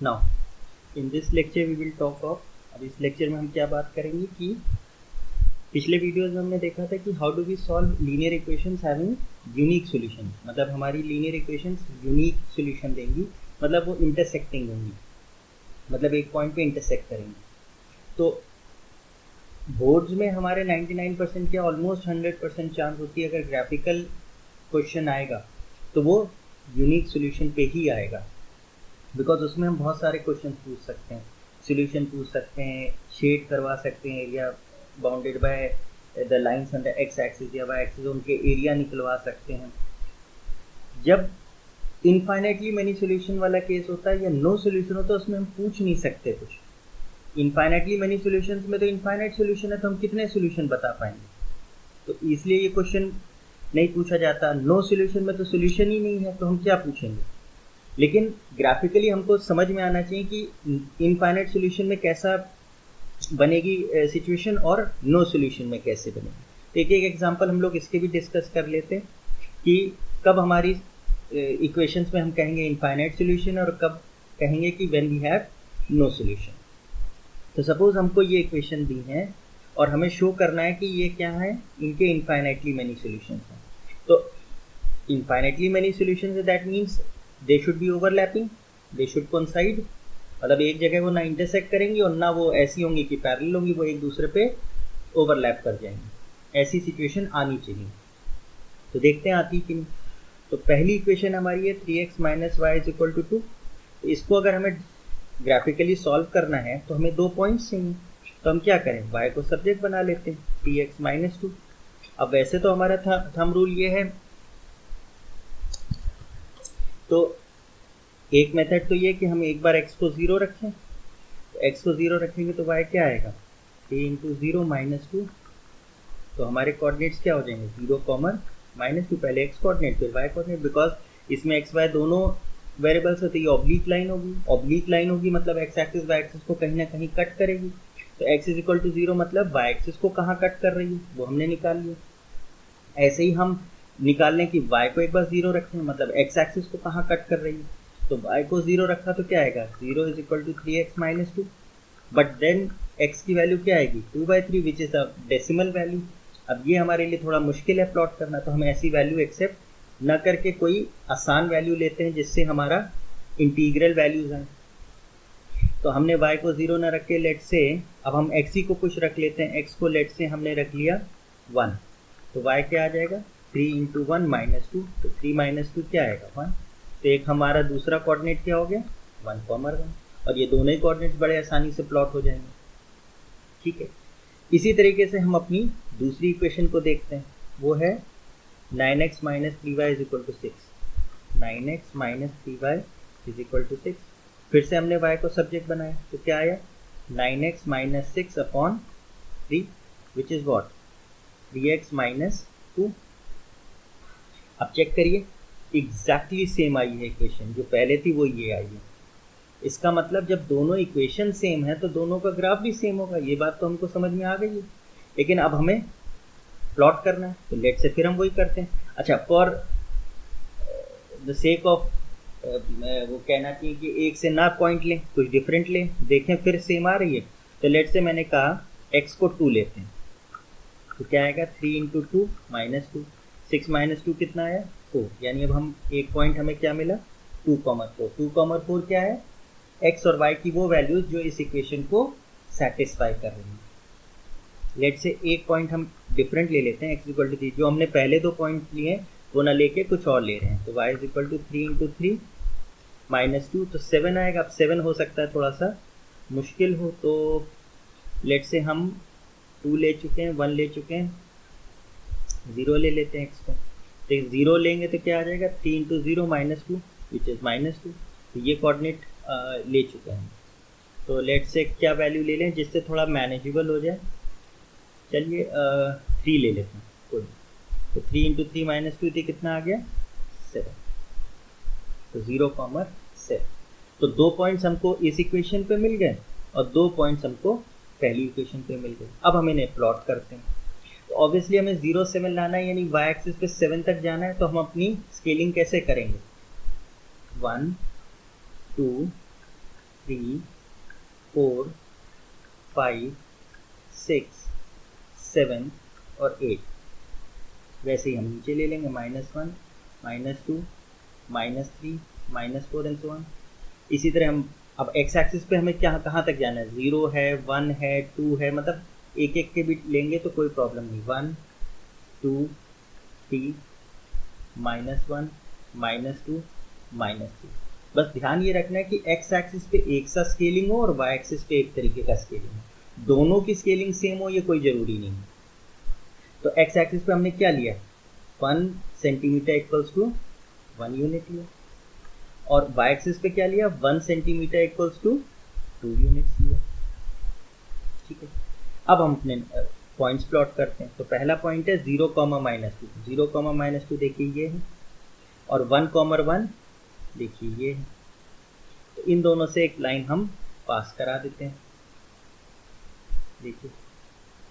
Now in this lecture we will talk of, अब इस lecture में हम क्या बात करेंगे कि पिछले वीडियोस में हमने देखा था कि how do we solve linear equations having unique solution, मतलब हमारी लीनियर इक्वेशंस यूनिक सॉल्यूशन देंगी, मतलब वो इंटरसेक्टिंग होंगी, मतलब एक पॉइंट पे इंटरसेक्ट करेंगे। तो बोर्ड्स में हमारे 99% या ऑलमोस्ट 100% चांस होती है अगर ग्राफिकल क्वेश्चन आएगा तो वो यूनिक सॉल्यूशन पे ही आएगा, बिकॉज उसमें हम बहुत सारे क्वेश्चन पूछ सकते हैं, सॉल्यूशन पूछ सकते हैं, शेड करवा सकते हैं area bounded by the lines on the x axis या वाई एक्सिस, उनके एरिया निकलवा सकते हैं। जब इनफाइनाइटली मैनी सॉल्यूशन वाला केस होता है या नो सॉल्यूशन होता है उसमें हम पूछ नहीं सकते कुछ। इनफाइनाइटली मैनी सॉल्यूशंस में तो इनफाइनाइट सॉल्यूशन है तो हम कितने सॉल्यूशन बता पाएंगे, तो इसलिए ये क्वेश्चन नहीं पूछा जाता। नो सॉल्यूशन में तो सॉल्यूशन ही नहीं है तो हम क्या पूछेंगे। लेकिन ग्राफिकली हमको समझ में आना चाहिए कि इनफाइनाइट सॉल्यूशन में कैसा बनेगी सिचुएशन और नो सॉल्यूशन में कैसे बनेगी। तो एक एक एग्जांपल हम लोग इसके भी डिस्कस कर लेते हैं कि कब हमारी इक्वेशंस में हम कहेंगे इनफाइनाइट सॉल्यूशन और कब कहेंगे कि when we have no solution. तो सपोज हमको ये इक्वेशन दी है और हमें शो करना है कि ये क्या है, इनके इनफाइनाइटली मैनी सॉल्यूशंस हैं। तो इनफाइनाइटली मैनी सॉल्यूशंस है, that means they should be overlapping, they should coincide, मतलब एक जगह वो ना इंटरसेक्ट करेंगी और ना वो ऐसी होंगी कि पैरेलल होंगी, वो एक दूसरे पे ओवरलैप कर जाएंगी। ऐसी सिचुएशन आनी चाहिए। तो देखते हैं आती कि नहीं। तो पहली इक्वेशन हमारी है 3x minus y is equal to 2। तो इसको अगर हमें ग्राफिकली सॉल्व करना है तो हमें 2 पॉइंट्स चाहिए। तो हम क्या करें, y को सब्जेक्ट बना लेते हैं 3x माइनस 2। अब वैसे तो हमारा थंब रूल ये है, तो एक मेथड तो ये कि हम एक बार x को 0 रखें, तो x को 0 रखेंगे तो y क्या आएगा 3 इंटू 0 माइनस 2। तो हमारे कोऑर्डिनेट्स क्या हो जाएंगे 0 कॉमन माइनस 2, पहले x कोऑर्डिनेट फिर y कोऑर्डिनेट, बिकॉज इसमें x y दोनों वेरिएबल्स है तो ये ऑब्लिक लाइन होगी। ऑब्लिक लाइन होगी मतलब x एक्सिस y एक्सिस को कहीं ना कहीं कट करेगी। तो x इज इक्वल टू 0 मतलब y एक्सिस को कहाँ कट कर रही है वो हमने निकाल लिया। ऐसे ही हम निकाल लें कि y को एक बार 0 रखें मतलब x एक्सिस को कहाँ कट कर रही है, तो y को 0 रखा तो क्या आएगा 0 is equal to 3x minus 2, but then x की वैल्यू क्या आएगी 2/3 which is a decimal value. अब ये हमारे लिए थोड़ा मुश्किल है प्लॉट करना, तो हम ऐसी वैल्यू एक्सेप्ट न करके कोई आसान वैल्यू लेते हैं जिससे हमारा इंटीग्रल वैल्यूज आए। तो हमने y को 0 ना रख के लेट से अब हम x ही को कुछ रख लेते हैं, x को लेट से हमने रख लिया 1, तो y क्या आ जाएगा 3 इंटू 1 माइनस 2, तो 3 माइनस 2 क्या आएगा 1। तो एक हमारा दूसरा कोऑर्डिनेट क्या हो गया 1 कॉमर 1, और ये दोनों ही कोऑर्डिनेट्स बड़े आसानी से प्लॉट हो जाएंगे। ठीक है, इसी तरीके से हम अपनी दूसरी इक्वेशन को देखते हैं, वो है 9x minus 3y is equal to 6। 9x minus 3y is equal to 6। फिर से हमने y को सब्जेक्ट बनाया तो क्या आया 9x minus 6 upon 3 which is what 3x minus 2। अब चेक करिए एग्जैक्टली सेम आई है इक्वेशन, जो पहले थी वो ये आई है। इसका मतलब जब दोनों इक्वेशन सेम है तो दोनों का ग्राफ भी सेम होगा, ये बात तो हमको समझ में आ गई है। लेकिन अब हमें प्लॉट करना है तो लेट से फिर हम वही करते हैं। अच्छा, फॉर द सेक ऑफ वो कहना चाहिए कि एक से ना पॉइंट लें, कुछ डिफरेंट लें, देखें फिर सेम आ रही है। तो लेट से मैंने कहा x को 2 लेते हैं, तो क्या आएगा 3 इंटू 2 माइनस 2, 6 माइनस 2 कितना आया 4, यानी अब हम एक पॉइंट हमें क्या मिला 2,4। 2,4 क्या है x और y की वो वैल्यूज जो इस इक्वेशन को सेटिस्फाई कर रही हैं। लेट से एक पॉइंट हम डिफरेंट ले लेते हैं, x इक्वल टू 3, जो हमने पहले 2 पॉइंट लिए वो ना लेके कुछ और ले रहे हैं। तो y is equal to 3 into 3 minus 2, तो 7 आएगा। अब 7 हो सकता है थोड़ा सा मुश्किल हो, तो लेट से हम 2 ले चुके हैं, 1 ले चुके हैं, 0 ले लेते हैं x को। तो 0 लेंगे तो क्या आ जाएगा 3 into 0 minus 2 which is minus 2। तो ये कोऑर्डिनेट ले चुके हैं। तो लेट से क्या वैल्यू ले लें जिससे थोड़ा मैनेजेबल हो जाए। चलिए 3 ले लेते हैं कोई। तो 3 इंटू 3 माइनस 2 कितना आ गया 7, तो 0 कॉमर 7। तो 2 पॉइंट्स हमको इस इक्वेशन पे मिल गए और 2 पॉइंट्स हमको पहली इक्वेशन पे मिल गए। अब हम इन्हें प्लॉट करते हैं। तो ऑब्वियसली हमें 0 7 लाना है, यानी y एक्सिस पे 7 तक जाना है। तो हम अपनी स्केलिंग कैसे करेंगे 1 2 3 4 5 6 7 और 8। वैसे ही हम नीचे ले लेंगे -1 -2 -3 -4 एंड सो ऑन। इसी तरह हम अब एक्स एक्सिस पे हमें क्या कहाँ तक जाना है, 0 है 1 है 2 है, मतलब एक एक के बिट लेंगे तो कोई प्रॉब्लम नहीं। 1 2 3 -1 -2 -3। बस ध्यान ये रखना है कि एक्स एक्सिस पे एक सा स्केलिंग हो और वाई एक्सिस पे एक तरीके का स्केलिंग हो, दोनों की स्केलिंग सेम हो ये कोई ज़रूरी नहीं है। तो एक्स एक्सिस पे हमने क्या लिया, 1 सेंटीमीटर इक्वल्स टू 1 यूनिट लिया, और वाई एक्सिस पे क्या लिया, 1 सेंटीमीटर इक्वल्स टू 2 यूनिट्स लिया। ठीक है, अब हम अपने पॉइंट्स प्लॉट करते हैं। तो पहला पॉइंट है 0, -2। 0, -2 देखिए ये है, और 1, 1 देखिए ये है। तो इन दोनों से एक लाइन हम पास करा देते हैं। देखिए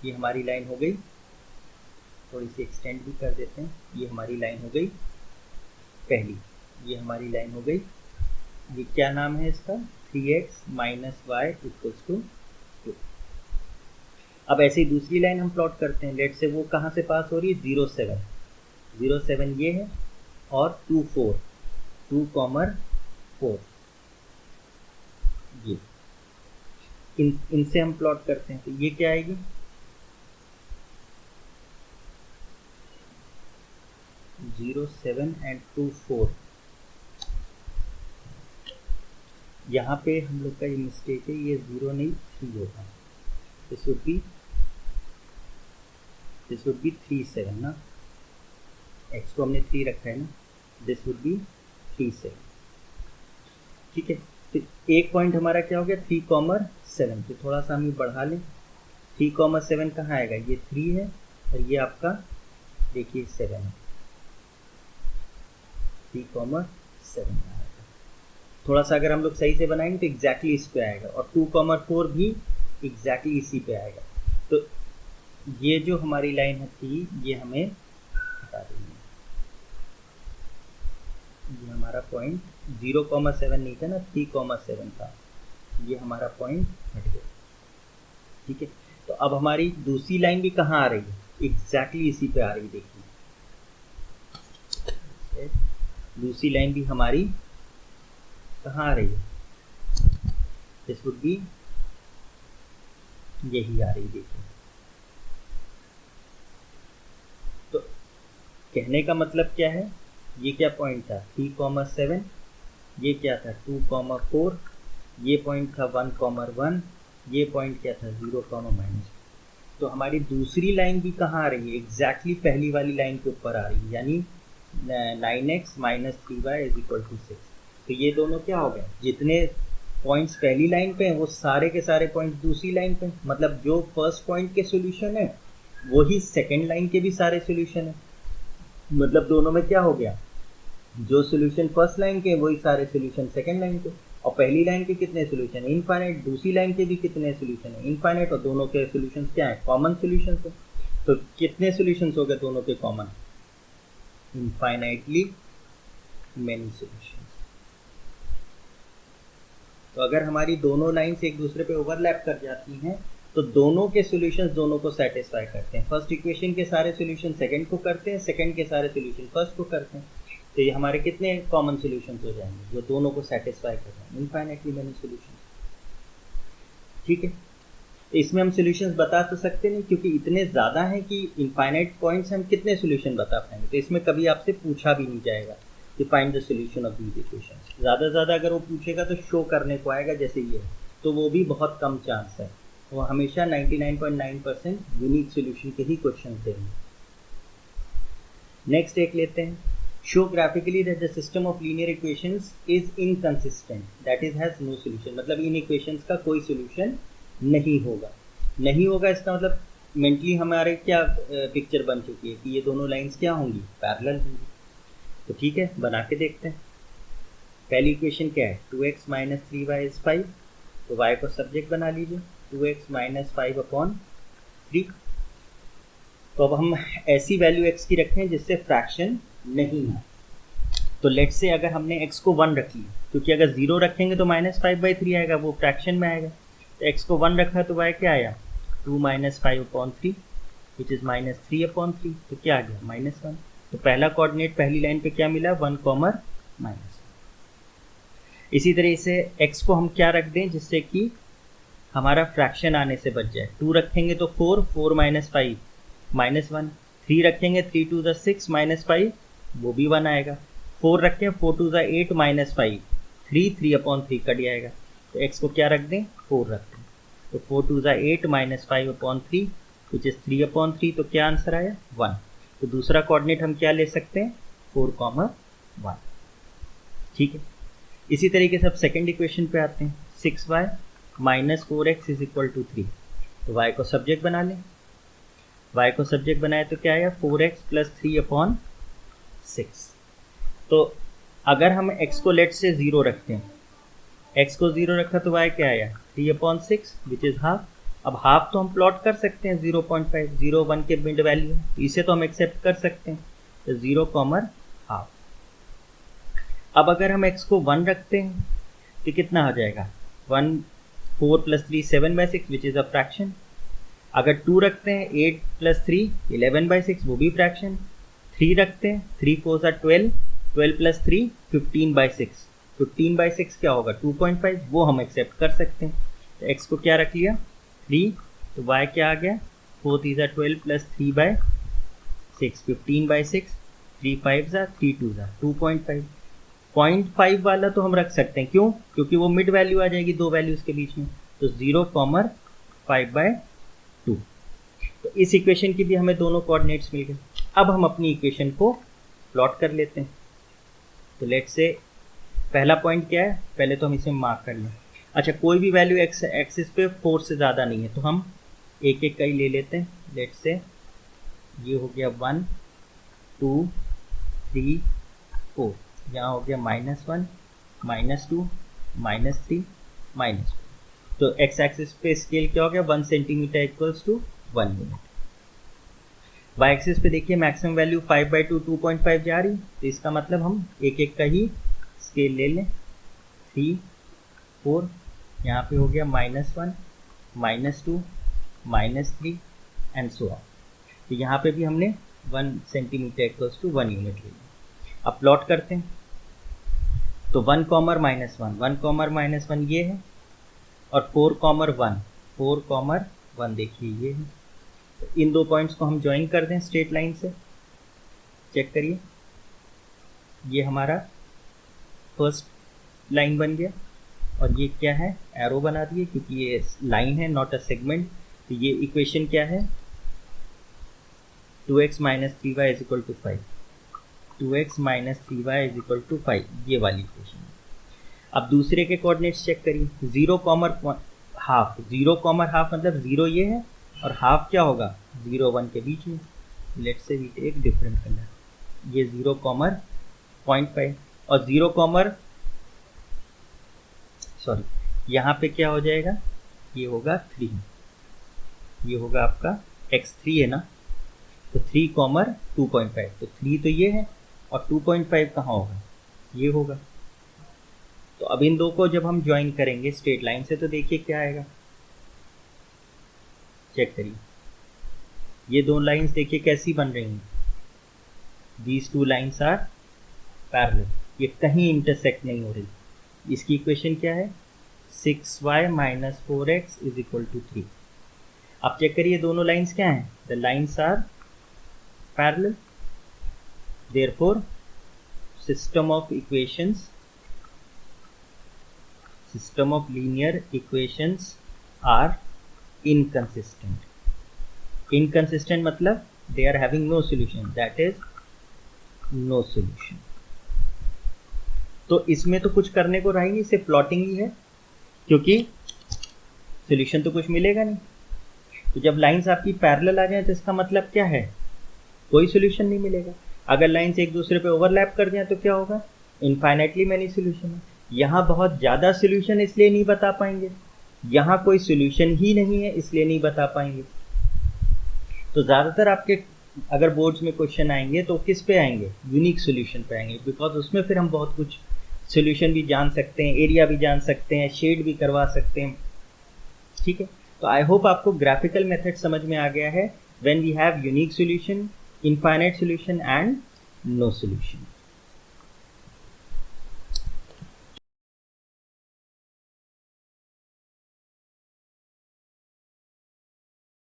ये हमारी लाइन हो गई, थोड़ी सी एक्सटेंड भी कर देते हैं। ये हमारी लाइन हो गई पहली, ये हमारी लाइन हो गई, ये क्या नाम है इसका, 3x - y = 2। अब ऐसे ही दूसरी लाइन हम प्लॉट करते हैं। लेट से वो कहाँ से पास हो रही है, 0 7, 0 7 ये है, और 2 4, 2, 4 ये इनसे हम प्लॉट करते हैं। तो ये क्या आएगी, 0 7 एंड 2 4। यहाँ पे हम लोग का ये मिस्टेक है, ये 0 नहीं 3 होगा। दिस वुड बी 3 7 ना, x को हमने 3 रखा है ना, दिस वुड बी 3 7। ठीक है, तो एक पॉइंट हमारा क्या हो गया, 3, 7। तो थोड़ा सा हम ये बढ़ा लें, 3, 7 कहाँ आएगा, ये 3 है, और ये आपका देखिए 7 है, 3, 7 आएगा। थोड़ा सा अगर हम लोग सही से बनाएंगे तो एग्जैक्टली इस पे आएगा, और 2, 4 भी एग्जैक्टली इसी पे आएगा। तो ये जो हमारी लाइन है थी, ये हमें हटा देंगे। ये हमारा पॉइंट 0, 7 नहीं था ना, 3, 7 था, ये हमारा पॉइंट हट गया। ठीक है, तो अब हमारी दूसरी लाइन भी कहाँ आ रही है, एग्जैक्टली इसी पे आ रही है। देखिए दूसरी लाइन भी हमारी कहाँ आ रही है, दिस वुड बी यही आ रही। देखिए, तो कहने का मतलब क्या है, ये क्या पॉइंट था, 3, 7, ये क्या था, 2, 4, ये पॉइंट था 1, 1, ये पॉइंट क्या था, 0, -2। तो हमारी दूसरी लाइन भी कहाँ आ रही है, एग्जैक्टली पहली वाली लाइन के ऊपर आ रही है, यानी 9x - 3y = 6। तो ये दोनों क्या हो गए, जितने पॉइंट्स पहली लाइन पे हैं वो सारे के सारे पॉइंट्स दूसरी लाइन पे हैं। मतलब जो फर्स्ट पॉइंट के सॉल्यूशन है वही सेकंड लाइन के भी सारे सॉल्यूशन है। मतलब दोनों में क्या हो गया, जो सॉल्यूशन फर्स्ट लाइन के वही सारे सॉल्यूशन सेकंड लाइन के, और पहली लाइन के कितने सॉल्यूशन है, इनफाइनाइट, दूसरी लाइन के भी कितने सॉल्यूशन है, इनफाइनाइट, और दोनों के सॉल्यूशन क्या है, कॉमन सॉल्यूशन है। तो कितने सॉल्यूशंस हो गए दोनों के कॉमन, इनफाइनाइटली मेनी सॉल्यूशंस। तो अगर हमारी दोनों लाइंस एक दूसरे पे ओवरलैप कर जाती हैं तो दोनों के सॉल्यूशंस दोनों को सेटिस्फाई करते हैं। फर्स्ट इक्वेशन के सारे सॉल्यूशन सेकंड को करते हैं, सेकंड के सारे सॉल्यूशन फर्स्ट को करते हैं। तो ये हमारे कितने कॉमन सॉल्यूशंस हो जाएंगे जो दोनों को सेटिस्फाई कर रहे हैं, इनफाइनाइटली मेनी सॉल्यूशंस। ठीक है, तो इसमें हम सॉल्यूशंस बता तो सकते नहीं क्योंकि इतने ज़्यादा हैं कि इनफाइनाइट पॉइंट्स हम कितने सॉल्यूशन बता पाएंगे। तो इसमें कभी आपसे पूछा भी नहीं जाएगा कि find the solution of these equations. ज़्यादा से ज़्यादा अगर वो पूछेगा तो शो करने को आएगा जैसे ये, तो वो भी बहुत कम चांस है। वो हमेशा 99.9% यूनिक सॉल्यूशन के ही क्वेश्चन देंगे। नेक्स्ट एक लेते हैं, show graphically that the system of linear equations is inconsistent, that is has no solution. मतलब इन इक्वेशंस का कोई सॉल्यूशन नहीं होगा। नहीं होगा इसका मतलब मेंटली हमारे क्या पिक्चर बन चुकी है कि ये दोनों लाइंस क्या होंगी, पैरेलल होंगी। तो ठीक है, बना के देखते हैं। पहली इक्वेशन क्या है, 2x - 3y = 5। तो y को सब्जेक्ट बना लीजिए, 2x - 5/3। तो अब हम ऐसी वैल्यू x की रखें जिससे फ्रैक्शन नहीं है। तो लेट से अगर हमने x को 1 रख लिया, क्योंकि अगर 0 रखेंगे तो -5/3 आएगा, वो फ्रैक्शन में आएगा। तो x को 1 रखा तो y क्या आया, 2 - 5/3 विच इज़ -3/3। तो क्या आ गया, -1। तो पहला कोऑर्डिनेट पहली लाइन पे क्या मिला, 1, -1। इसी तरह से x को हम क्या रख दें जिससे कि हमारा फ्रैक्शन आने से बच जाए। 2 रखेंगे तो 4, 4 - 5 -1। 3 रखेंगे 3 2 6 -5, वो भी 1 आएगा। 4 रखें 4 2 8 -5, 3/3 कट जाएगा। तो x को क्या रख दें, 4 रख दें। तो 4 2 8 -5/3 विच इज़ 3/3। तो क्या आंसर आया, 1। तो दूसरा कोऑर्डिनेट हम क्या ले सकते हैं, 4, 1। ठीक है। इसी तरीके से अब सेकेंड इक्वेशन पे आते हैं। 6y - 4x = 3। तो y को सब्जेक्ट बना लें। y को सब्जेक्ट बनाए तो क्या आया, 4x + 3/6। तो अगर हम x को लेट से 0 रखते हैं, x को 0 रखा तो y क्या आया, 3/6 विच इज़ हाफ। अब हाफ तो हम प्लॉट कर सकते हैं, 0.5, 0, 1 के मिड वैल्यू, इसे तो हम एक्सेप्ट कर सकते हैं। तो 0,5। अब अगर हम x को 1 रखते हैं तो कितना हो जाएगा, 1, 4 + 3 7/6 विच इज़ अ फ्रैक्शन। अगर 2 रखते हैं 8 + 3 11/6, वो भी फ्रैक्शन। 3 रखते हैं 3 4 12, 12 + 3 15/6, 15/6 क्या होगा, 2.5, वो हम एक्सेप्ट कर सकते हैं। तो x को क्या रख लिया, 3। तो y क्या आ गया, 4 3 12 + 3/6 15/6, 3 5 3 2 2.5। 0.5 वाला तो हम रख सकते हैं, क्यों, क्योंकि वो मिड वैल्यू आ जाएगी दो वैल्यूज के बीच में। तो 0,5/2। तो इस इक्वेशन की भी हमें दोनों कोऑर्डिनेट्स मिल गए। अब हम अपनी इक्वेशन को प्लॉट कर लेते हैं। तो लेट से पहला पॉइंट क्या है, पहले तो हम इसे मार्क कर लें। अच्छा, कोई भी वैल्यू एक्स एक्सिस पे 4 से ज़्यादा नहीं है, तो हम एक एक का ही ले लेते हैं। लेट से ये हो गया 1 2 3 4, यहाँ हो गया -1 -2 -3 -4। तो एक्स एक्सिस पे स्केल क्या हो गया, 1 सेंटीमीटर = 1 यूनिट। वाई एक्सिस पे देखिए मैक्सिमम वैल्यू 5/2 2.5 जा रही, तो इसका मतलब हम एक एक का ही स्केल ले लें। 3 4, यहाँ पे हो गया -1 -2 -3 एंड सो ऑन। तो यहाँ पे भी हमने 1 सेंटीमीटर = 1 यूनिट ले लिया। अब प्लॉट करते हैं। तो 1, -1 -1 ये है, और 4, 1 देखिए ये है। तो इन दो पॉइंट्स को हम ज्वाइन कर दें स्ट्रेट लाइन से। चेक करिए, ये हमारा फर्स्ट लाइन बन गया, और ये क्या है, एरो बना दिए, क्योंकि ये लाइन है नॉट अ सेगमेंट। तो ये इक्वेशन क्या है, 2x - 3y = 5, 2x - 3y = 5, ये वाली इक्वेशन है। अब दूसरे के कोऑर्डिनेट्स चेक करिए। 0,1/2, 0,1/2 मतलब 0 ये है, और हाफ क्या होगा, 0 1 के बीच में। लेट से वी टेक डिफरेंट कलर, ये 0,5 और 0, सॉरी, यहाँ पे क्या हो जाएगा, ये होगा 3, ये होगा आपका x3 है ना। तो 3, 2.5, तो 3 तो ये है, और 2.5 कहाँ होगा, ये होगा। तो अब इन दो को जब हम ज्वाइन करेंगे स्ट्रेट लाइन से, तो देखिए क्या आएगा, चेक करिए। ये दो लाइंस देखिए कैसी बन रही हैं, दीज 2 लाइंस आर पैरेलल, ये कहीं इंटरसेक्ट नहीं हो रही। इसकी इक्वेशन क्या है, 6y - 4x = 3। अब चेक करिए दोनों लाइंस क्या हैं, the lines are parallel, therefore system of linear equations are inconsistent. Inconsistent मतलब they are having no solution, that is no solution. तो इसमें तो कुछ करने को रहा ही नहीं, सिर्फ प्लॉटिंग ही है, क्योंकि सॉल्यूशन तो कुछ मिलेगा नहीं। तो जब लाइंस आपकी पैरेलल आ जाए तो इसका मतलब क्या है, कोई सॉल्यूशन नहीं मिलेगा। अगर लाइंस एक दूसरे पे ओवरलैप कर जाए तो क्या होगा, इनफाइनाइटली मैनी सॉल्यूशन है। यहाँ बहुत ज़्यादा सॉल्यूशन इसलिए नहीं बता पाएंगे, यहाँ कोई सॉल्यूशन ही नहीं है इसलिए नहीं बता पाएंगे। तो ज़्यादातर आपके अगर बोर्ड्स में क्वेश्चन आएंगे तो किस पे आएंगे, यूनिक सॉल्यूशन पे आएंगे, बिकॉज उसमें फिर हम बहुत कुछ सॉल्यूशन भी जान सकते हैं, एरिया भी जान सकते हैं, शेड भी करवा सकते हैं। ठीक है, तो आई होप आपको ग्राफिकल मेथड समझ में आ गया है, when we have unique solution, infinite solution and no solution.